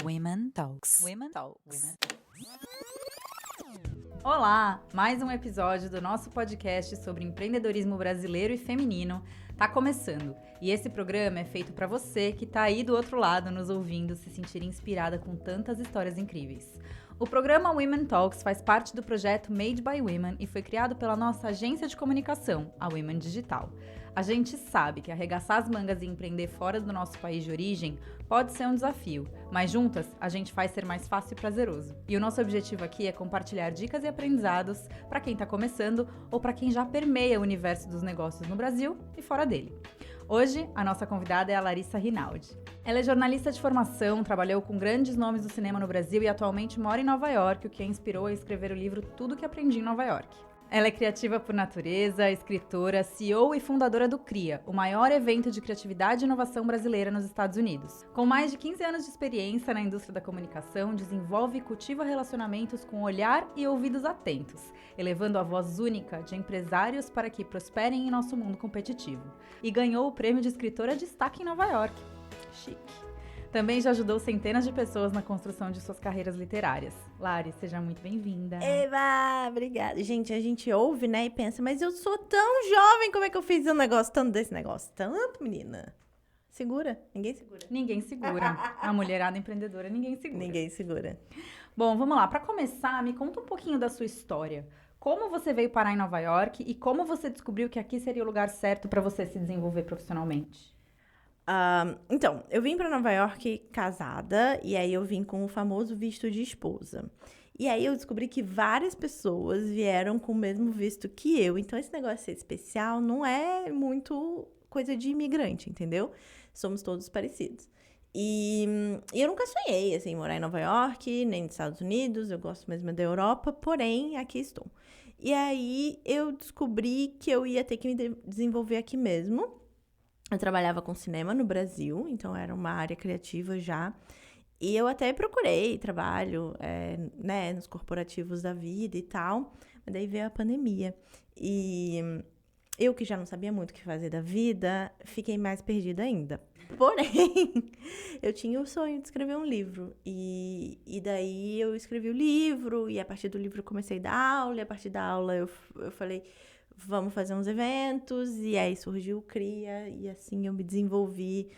Women Talks. Women Talks. Olá! Mais um episódio do nosso podcast sobre empreendedorismo brasileiro e feminino tá começando. E esse programa é feito para você que tá aí do outro lado nos ouvindo se sentir inspirada com tantas histórias incríveis. O programa Women Talks faz parte do projeto Made by Women e foi criado pela nossa agência de comunicação, a Women Digital. A gente sabe que arregaçar as mangas e empreender fora do nosso país de origem pode ser um desafio, mas juntas a gente faz ser mais fácil e prazeroso. E o nosso objetivo aqui é compartilhar dicas e aprendizados para quem está começando ou para quem já permeia o universo dos negócios no Brasil e fora dele. Hoje, a nossa convidada é a Larissa Rinaldi. Ela é jornalista de formação, trabalhou com grandes nomes do cinema no Brasil e atualmente mora em Nova York, o que a inspirou a escrever o livro Tudo que Aprendi em Nova York. Ela é criativa por natureza, escritora, CEO e fundadora do CRIA, o maior evento de criatividade e inovação brasileira nos Estados Unidos. Com mais de 15 anos de experiência na indústria da comunicação, desenvolve e cultiva relacionamentos com olhar e ouvidos atentos, elevando a voz única de empresários para que prosperem em nosso mundo competitivo. E ganhou o prêmio de escritora destaque em Nova York. Chique. Também já ajudou centenas de pessoas na construção de suas carreiras literárias. Lari, seja muito bem-vinda. Eva, obrigada. Gente, a gente ouve, né, e pensa, mas eu sou tão jovem, como é que eu fiz um negócio tanto desse negócio? Tanto, menina. Segura? Ninguém segura. Ninguém segura. A mulherada empreendedora, ninguém segura. Ninguém segura. Bom, vamos lá. Para começar, me conta um pouquinho da sua história. Como você veio parar em Nova York e como você descobriu que aqui seria o lugar certo para você se desenvolver profissionalmente? Então, eu vim pra Nova York casada, e aí eu vim com o famoso visto de esposa. E aí eu descobri que várias pessoas vieram com o mesmo visto que eu. Então, esse negócio de ser especial não é muito coisa de imigrante, entendeu? Somos todos parecidos. E eu nunca sonhei, assim, morar em Nova York, nem nos Estados Unidos, eu gosto mesmo da Europa, porém, aqui estou. E aí eu descobri que eu ia ter que me desenvolver aqui mesmo. Eu trabalhava com cinema no Brasil, então era uma área criativa já. E eu até procurei trabalho, né, nos corporativos da vida e tal. Mas daí veio a pandemia. E eu, que já não sabia muito o que fazer da vida, fiquei mais perdida ainda. Porém, eu tinha o sonho de escrever um livro. E daí eu escrevi o livro, e a partir do livro eu comecei a dar aula. E a partir da aula eu falei, vamos fazer uns eventos, e aí surgiu o CRIA, e assim eu me desenvolvi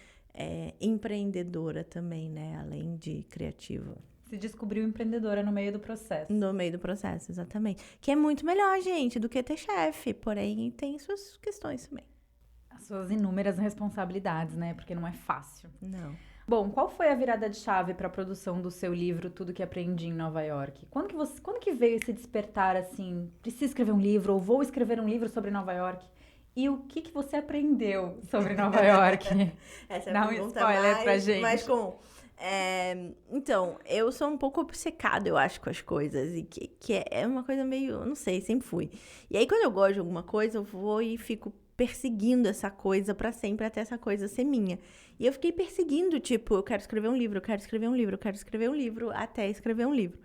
empreendedora também, né, além de criativa. Se descobriu empreendedora no meio do processo. No meio do processo, exatamente. Que é muito melhor, gente, do que ter chefe, porém tem suas questões também. As suas inúmeras responsabilidades, né? Porque não é fácil. Não. Bom, qual foi a virada de chave para a produção do seu livro Tudo que Aprendi em Nova York? Quando que veio esse despertar, assim, preciso escrever um livro ou vou escrever um livro sobre Nova York? E o que você aprendeu sobre Nova York? Essa é Dá a um pergunta spoiler pra gente. mais comum. Então, eu sou um pouco obcecada, eu acho, com as coisas. E que é uma coisa meio, não sei, sempre fui. E aí, quando eu gosto de alguma coisa, eu vou e fico perseguindo essa coisa pra sempre, até essa coisa ser minha. E eu fiquei perseguindo, tipo, eu quero escrever um livro, eu quero escrever um livro, eu quero escrever um livro, até escrever um livro.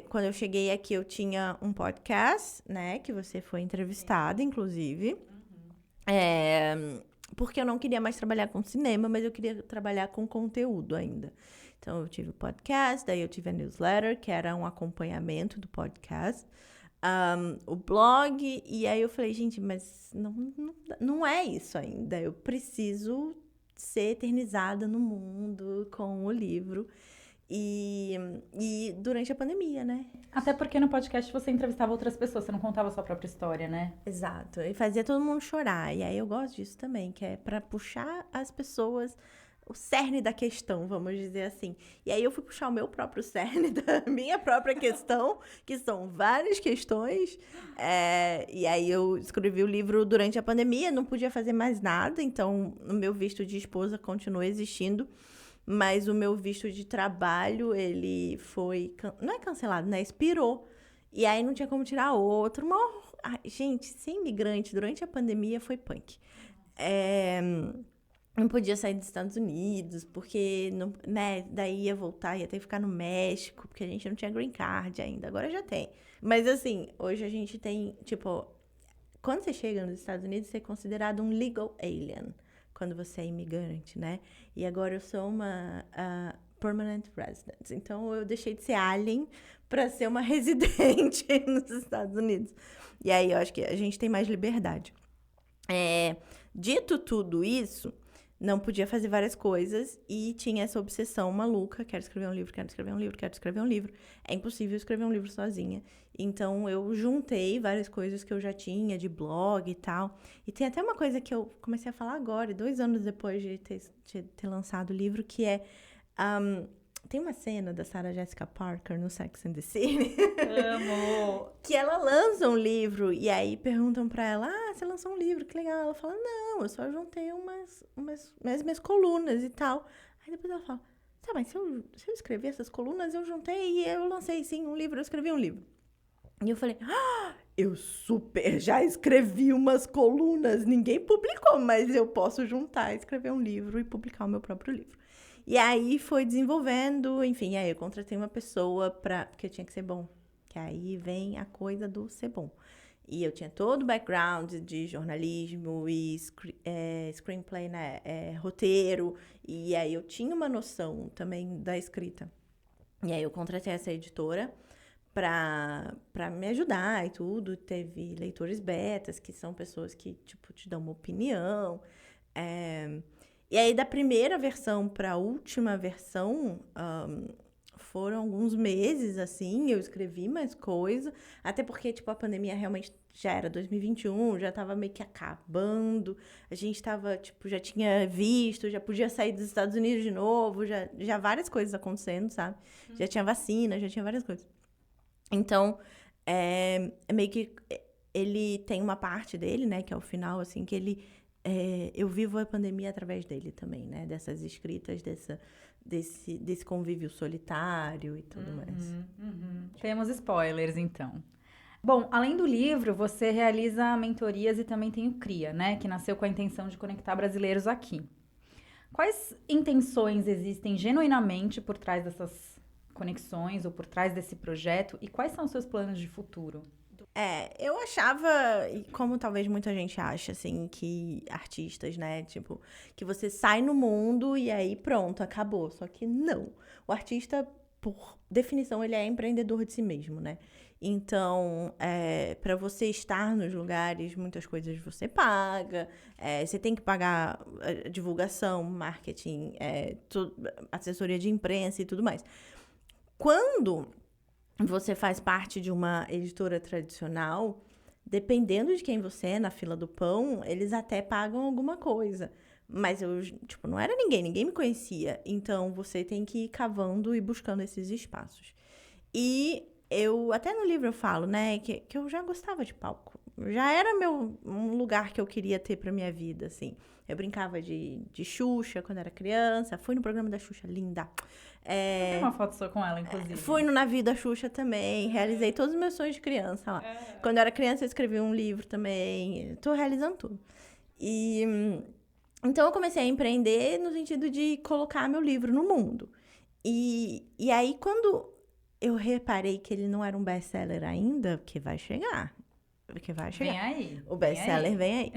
Quando eu cheguei aqui, eu tinha um podcast, né, que você foi entrevistada, inclusive. Porque eu não queria mais trabalhar com cinema, mas eu queria trabalhar com conteúdo ainda. Então, eu tive o podcast, daí eu tive a newsletter, que era um acompanhamento do podcast. O blog, e aí eu falei, gente, mas não é isso ainda. Eu preciso ser eternizada no mundo com o livro. E durante a pandemia, né? Até porque no podcast você entrevistava outras pessoas, você não contava a sua própria história, né? Exato. E fazia todo mundo chorar. E aí eu gosto disso também, que é pra puxar as pessoas, o cerne da questão, vamos dizer assim. E aí eu fui puxar o meu próprio cerne da minha própria questão, que são várias questões. E aí eu escrevi o livro durante a pandemia, não podia fazer mais nada, então o meu visto de esposa continua existindo. Mas o meu visto de trabalho, ele foi... Não é cancelado, né? Expirou. E aí não tinha como tirar outro. Gente, ser imigrante durante a pandemia foi punk. Não podia sair dos Estados Unidos, porque não, né, daí ia voltar, ia ter que ficar no México, porque a gente não tinha green card ainda. Agora já tem. Mas assim, hoje a gente tem, tipo... Quando você chega nos Estados Unidos, você é considerado um legal alien. Quando você é imigrante, né? E agora eu sou uma permanent resident. Então, eu deixei de ser alien para ser uma residente nos Estados Unidos. E aí, eu acho que a gente tem mais liberdade. Dito tudo isso, não podia fazer várias coisas e tinha essa obsessão maluca, quero escrever um livro, quero escrever um livro, quero escrever um livro. É impossível escrever um livro sozinha. Então, eu juntei várias coisas que eu já tinha, de blog e tal. E tem até uma coisa que eu comecei a falar agora, 2 anos depois de ter lançado o livro, que é... tem uma cena da Sarah Jessica Parker no Sex and the City. Amo! Que ela lança um livro e aí perguntam pra ela, você lançou um livro, que legal. Ela fala, não, eu só juntei minhas colunas e tal. Aí depois ela fala, tá, mas se eu escrever essas colunas, eu juntei e eu lancei sim um livro, eu escrevi um livro. E eu falei, eu super já escrevi umas colunas, ninguém publicou, mas eu posso juntar, escrever um livro e publicar o meu próprio livro. E aí foi desenvolvendo, enfim, aí eu contratei uma pessoa porque tinha que ser bom. Que aí vem a coisa do ser bom. E eu tinha todo o background de jornalismo e screenplay, né, roteiro. E aí eu tinha uma noção também da escrita. E aí eu contratei essa editora pra me ajudar e tudo. Teve leitores betas, que são pessoas que, tipo, te dão uma opinião. E aí, da primeira versão para a última versão, foram alguns meses, assim, eu escrevi mais coisa, até porque, tipo, a pandemia realmente já era 2021, já tava meio que acabando, a gente tava, tipo, já tinha visto, já podia sair dos Estados Unidos de novo, já várias coisas acontecendo, sabe? Já tinha vacina, já tinha várias coisas. Então, é meio que ele tem uma parte dele, né, que é o final, assim, que ele... eu vivo a pandemia através dele também, né? Dessas escritas, desse convívio solitário e tudo mais. Temos spoilers, então. Bom, além do livro, você realiza mentorias e também tem o CRIA, né? Que nasceu com a intenção de conectar brasileiros aqui. Quais intenções existem genuinamente por trás dessas conexões ou por trás desse projeto? E quais são os seus planos de futuro? Eu achava, e como talvez muita gente acha, assim, que artistas, né, tipo, que você sai no mundo e aí pronto, acabou. Só que não. O artista, por definição, ele é empreendedor de si mesmo, né? Então, para você estar nos lugares, muitas coisas você paga, você tem que pagar divulgação, marketing, assessoria de imprensa e tudo mais. Quando você faz parte de uma editora tradicional, dependendo de quem você é na fila do pão, eles até pagam alguma coisa. Mas eu, tipo, não era ninguém me conhecia. Então, você tem que ir cavando e buscando esses espaços. E até no livro eu falo, né, que eu já gostava de palco. Já era um lugar que eu queria ter pra minha vida, assim. Eu brincava de Xuxa quando era criança. Fui no programa da Xuxa, linda. Tem uma foto sua com ela, inclusive. Fui no navio da Xuxa também. Realizei todos os meus sonhos de criança lá. Quando eu era criança, eu escrevi um livro também. Tô realizando tudo. Então, eu comecei a empreender no sentido de colocar meu livro no mundo. E aí, quando eu reparei que ele não era um best-seller ainda, porque vai chegar. Vem aí. O best-seller vem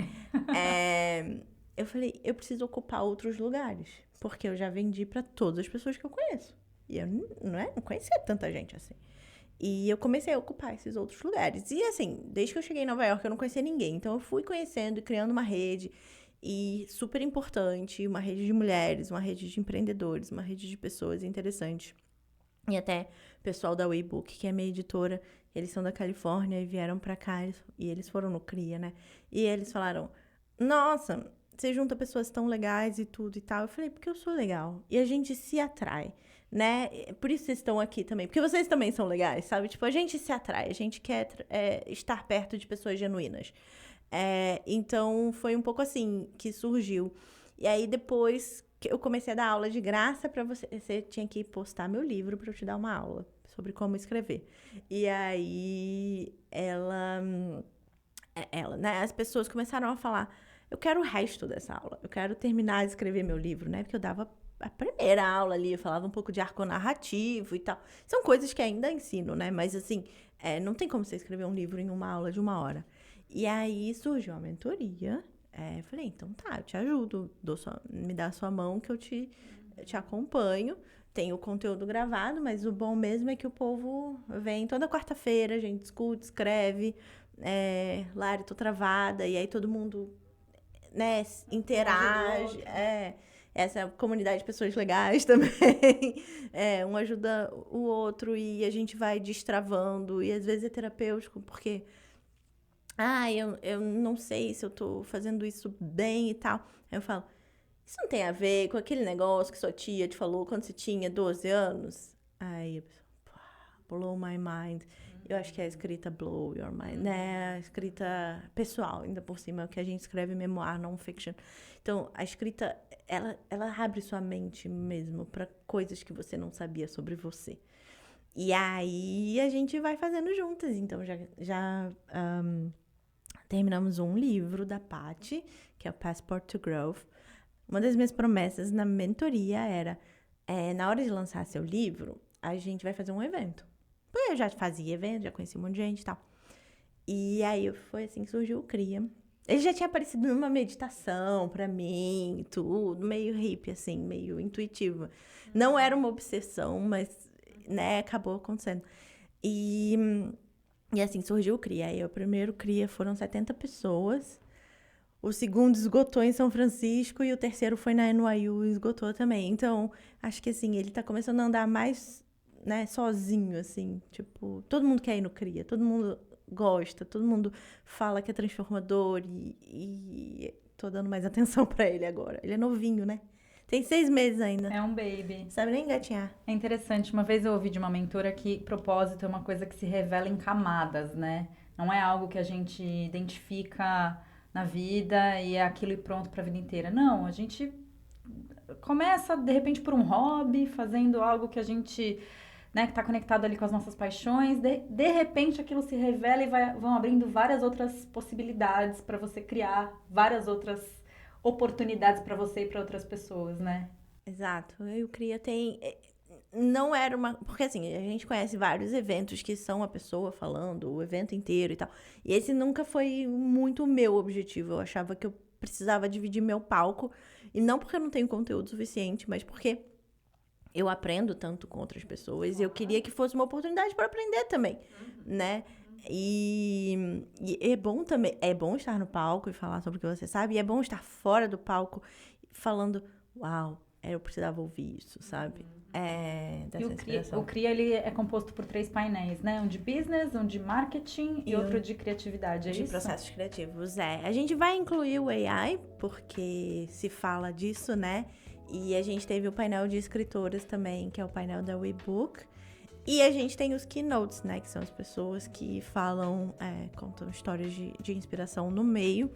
aí. Eu falei, eu preciso ocupar outros lugares. Porque eu já vendi para todas as pessoas que eu conheço. E eu não conhecia tanta gente assim. E eu comecei a ocupar esses outros lugares. E assim, desde que eu cheguei em Nova York, eu não conhecia ninguém. Então, eu fui conhecendo e criando uma rede. E super importante, uma rede de mulheres, uma rede de empreendedores, uma rede de pessoas interessantes. E até o pessoal da Waybook, que é minha editora, eles são da Califórnia e vieram pra cá. E eles foram no CRIA, né? E eles falaram, nossa, você junta pessoas tão legais e tudo e tal. Eu falei, porque eu sou legal. E a gente se atrai, né? Por isso vocês estão aqui também. Porque vocês também são legais, sabe? Tipo, a gente se atrai. A gente quer estar perto de pessoas genuínas. Então, foi um pouco assim que surgiu. E aí, depois que eu comecei a dar aula de graça pra você. Você tinha que postar meu livro pra eu te dar uma aula sobre como escrever. E aí, ela, né? As pessoas começaram a falar... Eu quero o resto dessa aula. Eu quero terminar de escrever meu livro, né? Porque eu dava a primeira aula ali, eu falava um pouco de arco narrativo e tal. São coisas que ainda ensino, né? Mas, assim, não tem como você escrever um livro em uma aula de 1 hora. E aí, surgiu a mentoria. Eu falei, então tá, eu te ajudo. Me dá a sua mão que eu te acompanho. tem o conteúdo gravado, mas o bom mesmo é que o povo vem toda quarta-feira, a gente discute, escreve, Lari, tô travada, e aí todo mundo, né, interage, essa comunidade de pessoas legais também, um ajuda o outro e a gente vai destravando, e às vezes é terapêutico, porque, eu não sei se eu tô fazendo isso bem e tal, aí eu falo, isso não tem a ver com aquele negócio que sua tia te falou quando você tinha 12 anos? Aí, blow my mind. Eu acho que é a escrita blow your mind, né? A escrita pessoal, ainda por cima, que a gente escreve memoir, non-fiction. Então, a escrita, ela abre sua mente mesmo para coisas que você não sabia sobre você. E aí, a gente vai fazendo juntas. Então, já terminamos um livro da Paty, que é o Passport to Growth. Uma das minhas promessas na mentoria era, na hora de lançar seu livro, a gente vai fazer um evento. Porque eu já fazia evento, já conheci um monte de gente e tal. E aí foi assim que surgiu o CRIA. Ele já tinha aparecido numa meditação pra mim, tudo, meio hippie, assim, meio intuitivo. Não era uma obsessão, mas, né, acabou acontecendo. E assim surgiu o CRIA. Aí o primeiro CRIA foram 70 pessoas. O segundo esgotou em São Francisco e o terceiro foi na NYU e esgotou também. Então, acho que, assim, ele tá começando a andar mais, né, sozinho, assim. Tipo, todo mundo quer ir no CRIA, todo mundo gosta, todo mundo fala que é transformador e tô dando mais atenção pra ele agora. Ele é novinho, né? Tem 6 meses ainda. É um baby. Sabe nem engatinhar. É interessante. Uma vez eu ouvi de uma mentora que propósito é uma coisa que se revela em camadas, né? Não é algo que a gente identifica na vida e é aquilo e pronto para a vida inteira. Não, a gente começa, de repente, por um hobby, fazendo algo que a gente, né, que está conectado ali com as nossas paixões. De repente, aquilo se revela e vão abrindo várias outras possibilidades para você criar várias outras oportunidades para você e para outras pessoas, né? Exato. E o CRIA tem... Não era uma... Porque, assim, a gente conhece vários eventos que são a pessoa falando, o evento inteiro e tal. E esse nunca foi muito o meu objetivo. Eu achava que eu precisava dividir meu palco. E não porque eu não tenho conteúdo suficiente, mas porque eu aprendo tanto com outras pessoas. E eu queria que fosse uma oportunidade para aprender também, né? E é bom também... É bom estar no palco e falar sobre o que você sabe. E é bom estar fora do palco falando... Uau, eu precisava ouvir isso, sabe? O CRIA ele é composto por 3 painéis, né? Um de business, um de marketing e outro de criatividade, é de isso? De processos criativos, A gente vai incluir o AI, porque se fala disso, né? E a gente teve o painel de escritoras também, que é o painel da WeBook. E a gente tem os keynotes, né? Que são as pessoas que falam, contam histórias de inspiração no meio.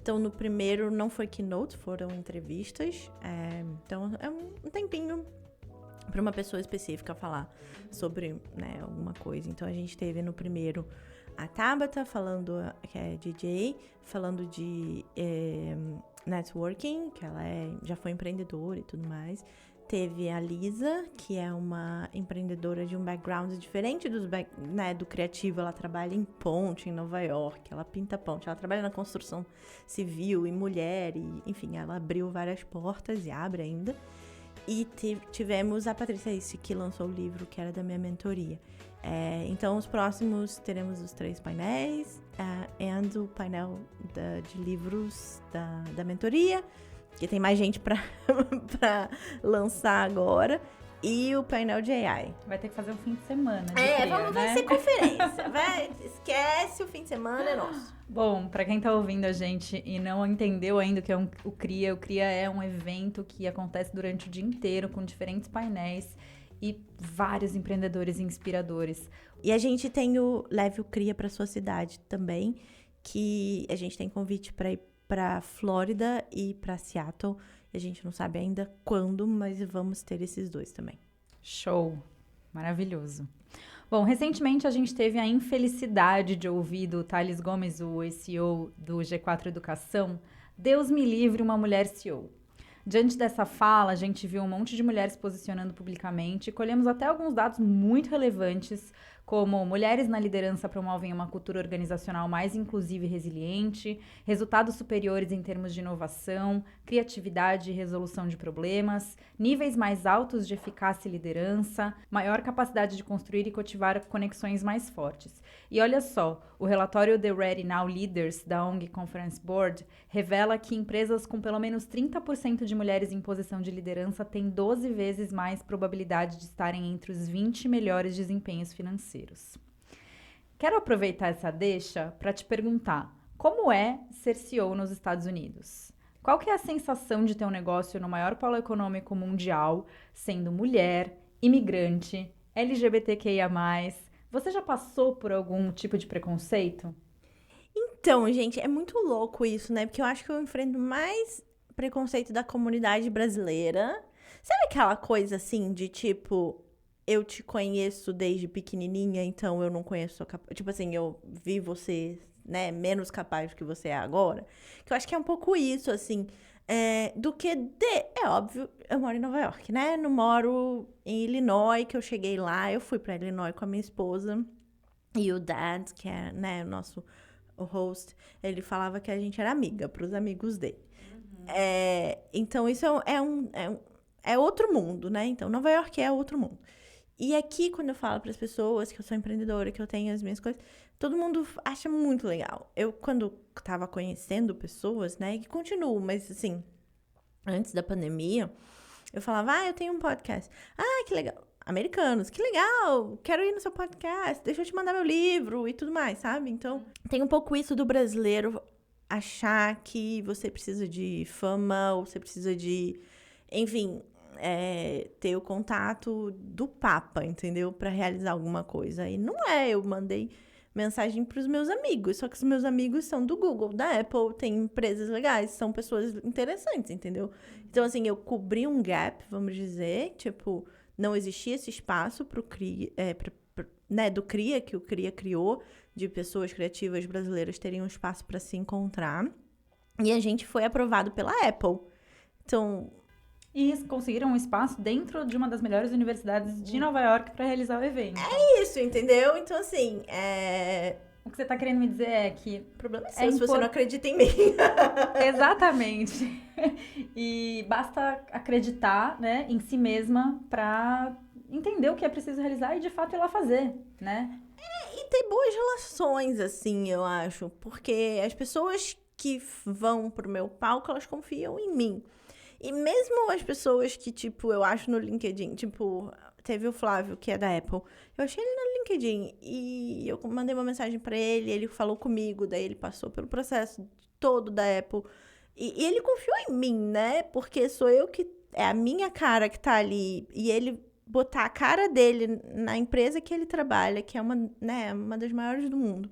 Então, no primeiro não foi keynote, foram entrevistas. Então, é um tempinho para uma pessoa específica falar sobre, né, alguma coisa. Então, a gente teve no primeiro a Tabata falando, que é DJ, falando de networking, que ela já foi empreendedora e tudo mais. Teve a Lisa, que é uma empreendedora de um background diferente do criativo. Ela trabalha em ponte, em Nova York. Ela pinta ponte. Ela trabalha na construção civil e mulher. E, enfim, ela abriu várias portas e abre ainda. E tivemos a Patrícia Isse, que lançou o livro, que era da minha mentoria. Então, os próximos teremos os 3 painéis. E o painel de livros da mentoria, que tem mais gente pra lançar agora, e o painel de AI. Vai ter que fazer um fim de semana de CRIA, vai ser conferência. Esquece, o fim de semana é nosso. Bom, pra quem tá ouvindo a gente e não entendeu ainda o que é o CRIA é um evento que acontece durante o dia inteiro, com diferentes painéis e vários empreendedores inspiradores. E a gente tem o Leve o CRIA pra sua cidade também, que a gente tem convite pra ir para Flórida e para Seattle. A gente não sabe ainda quando, mas vamos ter esses 2 também. Show! Maravilhoso. Bom, recentemente a gente teve a infelicidade de ouvir do Thales Gomes, o CEO do G4 Educação, Deus me livre, uma mulher CEO. Diante dessa fala, a gente viu um monte de mulheres se posicionando publicamente e colhemos até alguns dados muito relevantes, como mulheres na liderança promovem uma cultura organizacional mais inclusiva e resiliente, resultados superiores em termos de inovação, criatividade e resolução de problemas, níveis mais altos de eficácia e liderança, maior capacidade de construir e cultivar conexões mais fortes. E olha só, o relatório The Ready Now Leaders, da ONG Conference Board, revela que empresas com pelo menos 30% de mulheres em posição de liderança têm 12 vezes mais probabilidade de estarem entre os 20 melhores desempenhos financeiros. Quero aproveitar essa deixa para te perguntar, como é ser CEO nos Estados Unidos? Qual que é a sensação de ter um negócio no maior polo econômico mundial, sendo mulher, imigrante, LGBTQIA+? Você já passou por algum tipo de preconceito? Então, gente, é muito louco isso, né? Porque eu acho que eu enfrento mais preconceito da comunidade brasileira. Sabe aquela coisa assim de tipo, eu te conheço desde pequenininha, então eu não conheço tipo assim, eu vi você, né, menos capaz do que você é agora. Que eu acho que é um pouco isso, assim, do que é óbvio, eu moro em Nova York, né? Não moro em Illinois, que eu cheguei lá, eu fui pra Illinois com a minha esposa e o Dad, que é, né, o host, ele falava que a gente era amiga pros amigos dele. Então isso é outro mundo, né? Então Nova York é outro mundo. E aqui, quando eu falo para as pessoas que eu sou empreendedora, que eu tenho as minhas coisas, todo mundo acha muito legal. Eu, quando estava conhecendo pessoas, né, que continuo, mas assim, antes da pandemia, eu falava, eu tenho um podcast. Que legal. Americanos, que legal, quero ir no seu podcast, deixa eu te mandar meu livro e tudo mais, sabe? Então, tem um pouco isso do brasileiro achar que você precisa de fama, ou você precisa de, enfim, ter o contato do Papa, entendeu? Pra realizar alguma coisa. E não eu mandei mensagem pros meus amigos, só que os meus amigos são do Google, da Apple, tem empresas legais, são pessoas interessantes, entendeu? Então, assim, eu cobri um gap, vamos dizer, tipo, não existia esse espaço pro CRIA, né, do CRIA, que o CRIA criou, de pessoas criativas brasileiras terem um espaço para se encontrar. E a gente foi aprovado pela Apple. Então... E conseguiram um espaço dentro de uma das melhores universidades de Nova York para realizar o evento. É isso, entendeu? Então, assim, O que você tá querendo me dizer é que... O problema é seu se você não acredita em mim. Exatamente. E basta acreditar, né, em si mesma para entender o que é preciso realizar e, de fato, ir lá fazer, né? E ter boas relações, assim, eu acho. Porque as pessoas que vão pro meu palco, elas confiam em mim. E mesmo as pessoas que, tipo, eu acho no LinkedIn, tipo, teve o Flávio, que é da Apple. Eu achei ele no LinkedIn e eu mandei uma mensagem pra ele falou comigo, daí ele passou pelo processo todo da Apple. E ele confiou em mim, né? Porque sou eu que... É a minha cara que tá ali. E ele botar a cara dele na empresa que ele trabalha, que é uma das maiores do mundo.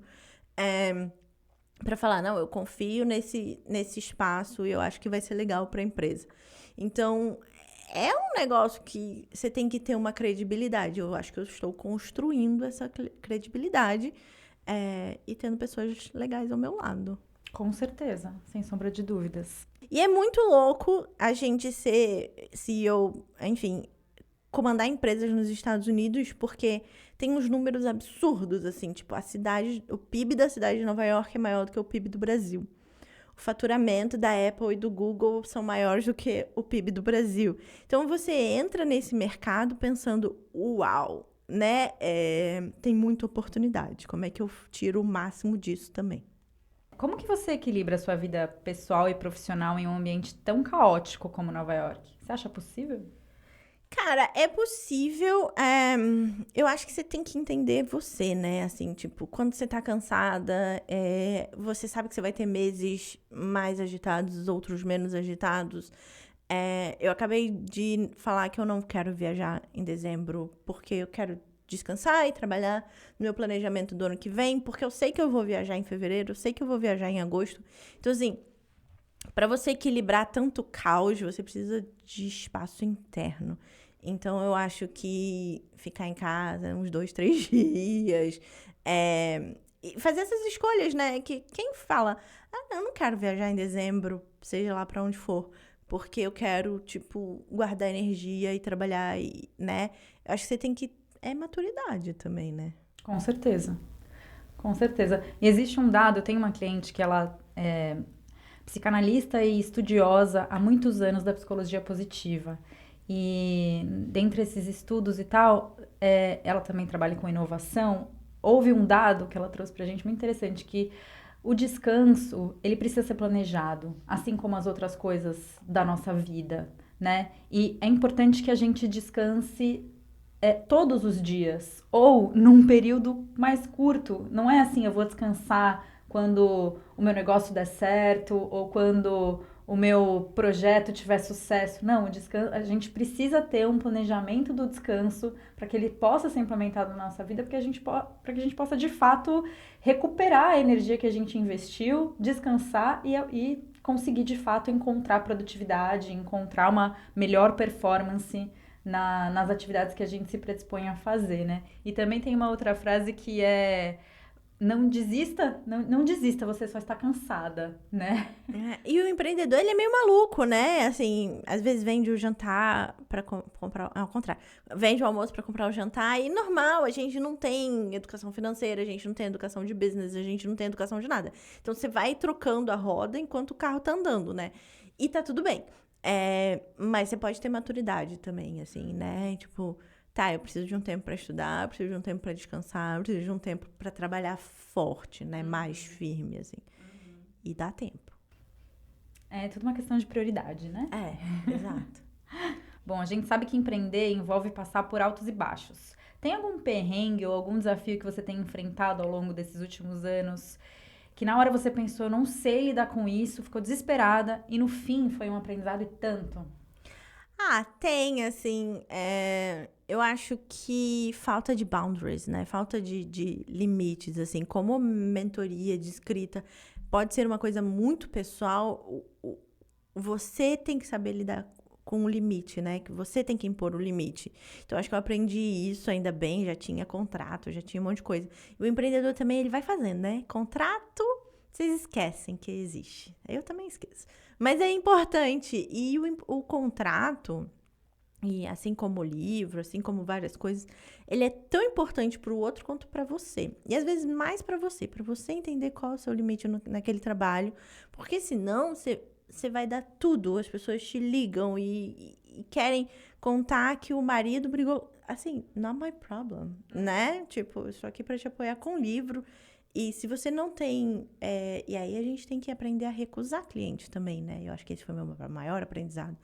Pra falar, não, eu confio nesse espaço e eu acho que vai ser legal pra empresa. Então, é um negócio que você tem que ter uma credibilidade. Eu acho que eu estou construindo essa credibilidade e tendo pessoas legais ao meu lado. Com certeza, sem sombra de dúvidas. E é muito louco a gente ser CEO, enfim, comandar empresas nos Estados Unidos, porque tem uns números absurdos, assim, tipo, o PIB da cidade de Nova York é maior do que o PIB do Brasil. O faturamento da Apple e do Google são maiores do que o PIB do Brasil. Então, você entra nesse mercado pensando, uau, né? Tem muita oportunidade. Como é que eu tiro o máximo disso também? Como que você equilibra a sua vida pessoal e profissional em um ambiente tão caótico como Nova York? Você acha possível? Cara, é possível. Eu acho que você tem que entender você, né? Assim, tipo, quando você tá cansada, você sabe que você vai ter meses mais agitados, outros menos agitados. Eu acabei de falar que eu não quero viajar em dezembro, porque eu quero descansar e trabalhar no meu planejamento do ano que vem, porque eu sei que eu vou viajar em fevereiro, eu sei que eu vou viajar em agosto. Então, assim, para você equilibrar tanto caos, você precisa de espaço interno. Então, eu acho que ficar em casa uns 2, 3 dias, e fazer essas escolhas, né? Que quem fala, eu não quero viajar em dezembro, seja lá para onde for, porque eu quero, tipo, guardar energia e trabalhar, né? Eu acho que você tem que... É maturidade também, né? Com certeza. Com certeza. E existe um dado, eu tenho uma cliente que ela é psicanalista e estudiosa há muitos anos da psicologia positiva. E dentre esses estudos e tal, ela também trabalha com inovação. Houve um dado que ela trouxe pra gente muito interessante, que o descanso, ele precisa ser planejado, assim como as outras coisas da nossa vida, né? E é importante que a gente descanse todos os dias, ou num período mais curto. Não é assim, eu vou descansar quando o meu negócio der certo, ou quando o meu projeto tiver sucesso. Não, o descanso, a gente precisa ter um planejamento do descanso para que ele possa ser implementado na nossa vida, para que a gente possa, de fato, recuperar a energia que a gente investiu, descansar e conseguir, de fato, encontrar produtividade, encontrar uma melhor performance nas atividades que a gente se predispõe a fazer, né? E também tem uma outra frase que é: não desista, não desista, você só está cansada, né? E o empreendedor, ele é meio maluco, né? Assim, às vezes vende o jantar para comprar, ao contrário, vende o almoço para comprar o jantar, e normal, a gente não tem educação financeira, a gente não tem educação de business, a gente não tem educação de nada. Então, você vai trocando a roda enquanto o carro tá andando, né? E tá tudo bem. Mas você pode ter maturidade também, assim, né? Tipo, tá, eu preciso de um tempo pra estudar, eu preciso de um tempo pra descansar, eu preciso de um tempo pra trabalhar forte, né? Mais firme, assim. E dá tempo. É tudo uma questão de prioridade, né? Exato. Bom, a gente sabe que empreender envolve passar por altos e baixos. Tem algum perrengue ou algum desafio que você tem enfrentado ao longo desses últimos anos que na hora você pensou, eu não sei lidar com isso, ficou desesperada e no fim foi um aprendizado e tanto? Tem, assim, eu acho que falta de boundaries, né? Falta de limites, assim, como mentoria de escrita pode ser uma coisa muito pessoal, você tem que saber lidar com o limite, né? Que você tem que impor o limite. Então, acho que eu aprendi isso, ainda bem, já tinha contrato, já tinha um monte de coisa. E o empreendedor também, ele vai fazendo, né? Contrato, vocês esquecem que existe. Eu também esqueço. Mas é importante. E o contrato, e assim como o livro, assim como várias coisas, ele é tão importante para o outro quanto para você. E às vezes mais para você entender qual é o seu limite naquele trabalho. Porque senão você vai dar tudo. As pessoas te ligam e querem contar que o marido brigou. Assim, not my problem, né? Tipo, eu estou aqui para te apoiar com o livro. E se você não tem... e aí a gente tem que aprender a recusar cliente também, né? Eu acho que esse foi o meu maior aprendizado.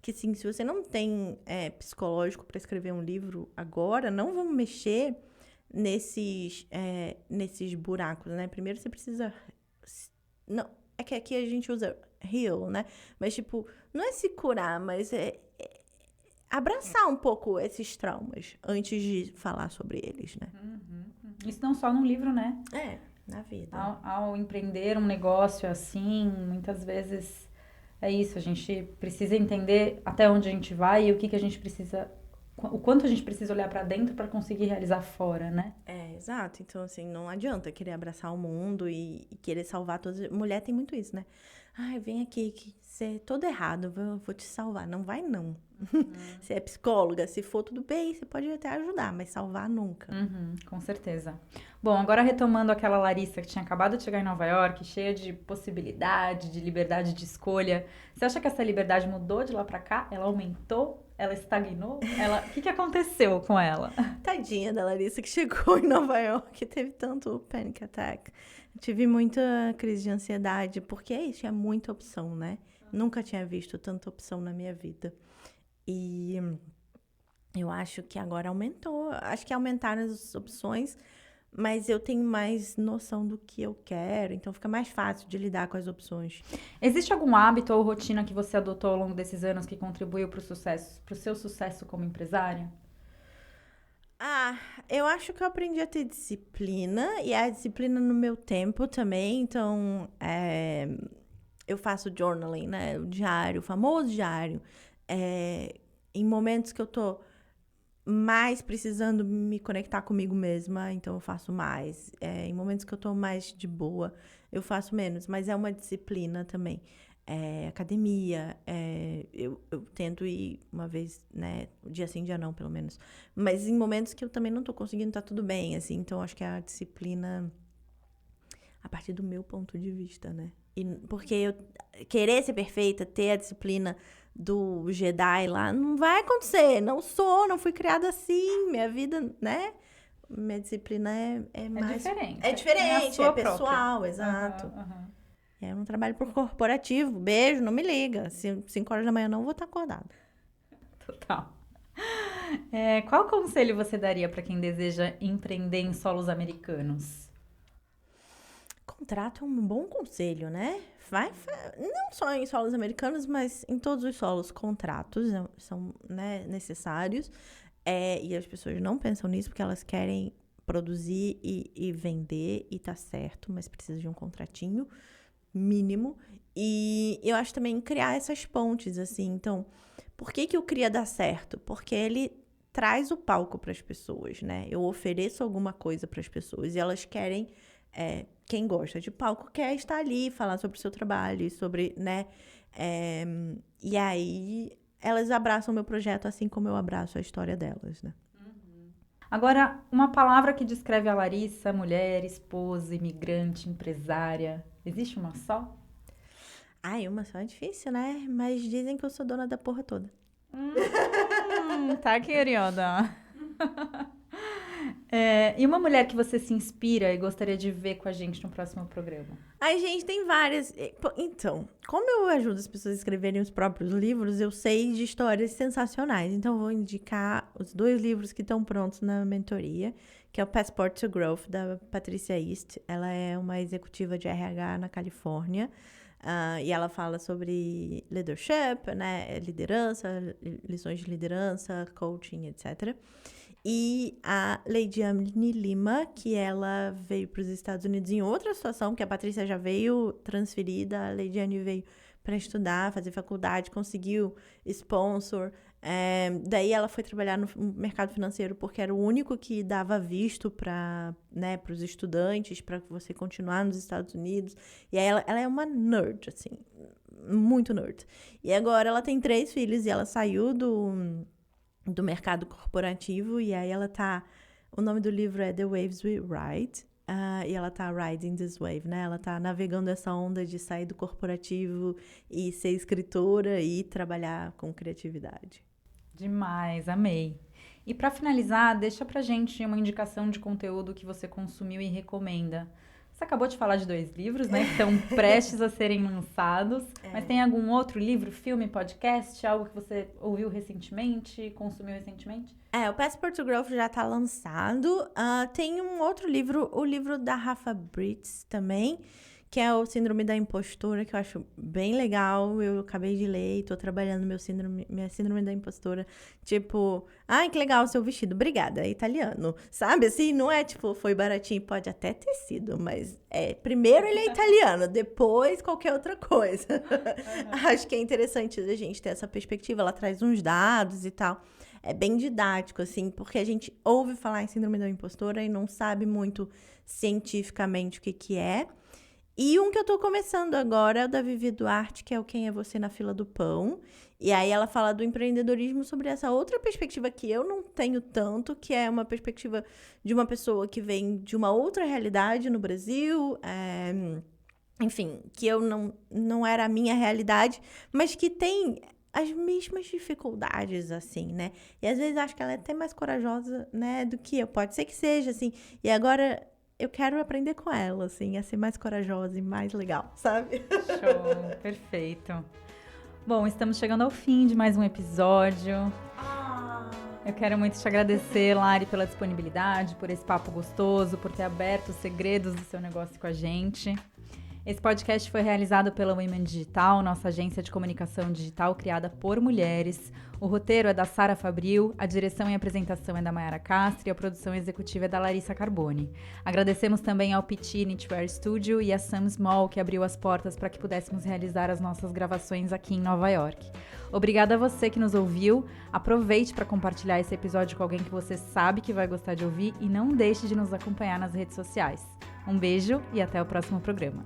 Que, assim, se você não tem psicológico para escrever um livro agora, não vamos mexer nesses buracos, né? Primeiro você precisa... Não, é que aqui a gente usa heal, né? Mas, tipo, não é se curar, mas abraçar um pouco esses traumas antes de falar sobre eles, né? Isso não só no livro, né? Na vida. Ao empreender um negócio assim, muitas vezes é isso, a gente precisa entender até onde a gente vai e o que a gente precisa, o quanto a gente precisa olhar pra dentro pra conseguir realizar fora, né? Exato. Então, assim, não adianta querer abraçar o mundo e querer salvar todas. Mulher tem muito isso, né? Ai, vem aqui, que você é todo errado, eu vou te salvar. Não vai, não. Você é psicóloga, se for tudo bem, você pode até ajudar, mas salvar nunca. Com certeza. Bom, agora retomando aquela Larissa que tinha acabado de chegar em Nova York, cheia de possibilidade, de liberdade de escolha. Você acha que essa liberdade mudou de lá pra cá? Ela aumentou? Ela estagnou? O que aconteceu com ela? Tadinha da Larissa que chegou em Nova York, teve tanto panic attack. Tive muita crise de ansiedade, porque é isso, tinha muita opção, né? Nunca tinha visto tanta opção na minha vida. E eu acho que agora aumentou. Acho que aumentaram as opções, mas eu tenho mais noção do que eu quero, então fica mais fácil de lidar com as opções. Existe algum hábito ou rotina que você adotou ao longo desses anos que contribuiu para o seu sucesso como empresária? Eu acho que eu aprendi a ter disciplina, e a disciplina no meu tempo também. Então, eu faço journaling, né? O diário, o famoso diário. Em momentos que eu tô mais precisando me conectar comigo mesma, então eu faço mais. Em momentos que eu tô mais de boa, eu faço menos, mas é uma disciplina também. academia. Eu tento ir uma vez, né? Dia sim, dia não, pelo menos. Mas em momentos que eu também não tô conseguindo, tá tudo bem, assim. Então, acho que a disciplina, a partir do meu ponto de vista, né? Porque eu querer ser perfeita, ter a disciplina do Jedi lá, não vai acontecer. Não fui criada assim. Minha vida, né? Minha disciplina é mais... diferente. É diferente, a pessoal, própria. exato. Eu não trabalho por corporativo. Beijo, não me liga. 5 horas da manhã não vou estar acordada. Total. Qual conselho você daria para quem deseja empreender em solos americanos? Contrato é um bom conselho, né? Não só em solos americanos, mas em todos os solos, contratos são, né, necessários. E as pessoas não pensam nisso porque elas querem produzir e vender, e tá certo, mas precisa de um contratinho mínimo. E eu acho também criar essas pontes, assim. Então, por que o Cria dá certo? Porque ele traz o palco para as pessoas, né? Eu ofereço alguma coisa para as pessoas e elas querem... quem gosta de palco quer estar ali, falar sobre o seu trabalho, sobre, né? E aí, elas abraçam o meu projeto assim como eu abraço a história delas, né? Agora, uma palavra que descreve a Larissa, mulher, esposa, imigrante, empresária. Existe uma só? Uma só é difícil, né? Mas dizem que eu sou dona da porra toda. Tá, querida. E uma mulher que você se inspira e gostaria de ver com a gente no próximo programa? Gente, tem várias. Então, como eu ajudo as pessoas a escreverem os próprios livros, eu sei de histórias sensacionais. Então, eu vou indicar os 2 livros que estão prontos na mentoria, que é o Passport to Growth, da Patricia East. Ela é uma executiva de RH na Califórnia. E ela fala sobre leadership, né? Liderança, lições de liderança, coaching, etc. E a Leidiane Lima, que ela veio para os Estados Unidos em outra situação, porque a Patrícia já veio transferida, a Leidiane veio para estudar, fazer faculdade, conseguiu sponsor. Daí ela foi trabalhar no mercado financeiro porque era o único que dava visto para, né, os estudantes, para você continuar nos Estados Unidos. E aí ela é uma nerd, assim, muito nerd. E agora ela tem 3 filhos e ela saiu do mercado corporativo, e aí ela tá... O nome do livro é The Waves We Ride, e ela tá riding this wave, né? Ela tá navegando essa onda de sair do corporativo e ser escritora e trabalhar com criatividade. Demais, amei. E para finalizar, deixa pra gente uma indicação de conteúdo que você consumiu e recomenda. Você acabou de falar de 2 livros, né? Que estão prestes a serem lançados. Mas tem algum outro livro, filme, podcast? Algo que você ouviu recentemente, consumiu recentemente? O Passport to Growth já tá lançado. Tem um outro livro, o livro da Rafa Britz também, que é o Síndrome da Impostora, que eu acho bem legal. Eu acabei de ler e tô trabalhando minha síndrome da impostora. Tipo, que legal o seu vestido, obrigada, é italiano. Sabe, assim, não é tipo, foi baratinho, pode até ter sido, mas primeiro ele é italiano, depois qualquer outra coisa. Acho que é interessante a gente ter essa perspectiva, ela traz uns dados e tal. É bem didático, assim, porque a gente ouve falar em síndrome da impostora e não sabe muito cientificamente o que é. E um que eu tô começando agora é o da Vivi Duarte, que é o Quem é Você na Fila do Pão. E aí ela fala do empreendedorismo sobre essa outra perspectiva que eu não tenho tanto, que é uma perspectiva de uma pessoa que vem de uma outra realidade no Brasil, enfim, que eu não era a minha realidade, mas que tem as mesmas dificuldades, assim, né? E às vezes acho que ela é até mais corajosa, né, do que eu. Pode ser que seja, assim. E agora... eu quero aprender com ela, assim, a ser mais corajosa e mais legal, sabe? Show, perfeito. Bom, estamos chegando ao fim de mais um episódio. Eu quero muito te agradecer, Lari, pela disponibilidade, por esse papo gostoso, por ter aberto os segredos do seu negócio com a gente. Esse podcast foi realizado pela Women Digital, nossa agência de comunicação digital criada por mulheres. O roteiro é da Sara Fabril, a direção e apresentação é da Mayara Castro e a produção executiva é da Larissa Carboni. Agradecemos também ao PT Knitwear Studio e a Sam Small, que abriu as portas para que pudéssemos realizar as nossas gravações aqui em Nova York. Obrigada a você que nos ouviu. Aproveite para compartilhar esse episódio com alguém que você sabe que vai gostar de ouvir e não deixe de nos acompanhar nas redes sociais. Um beijo e até o próximo programa.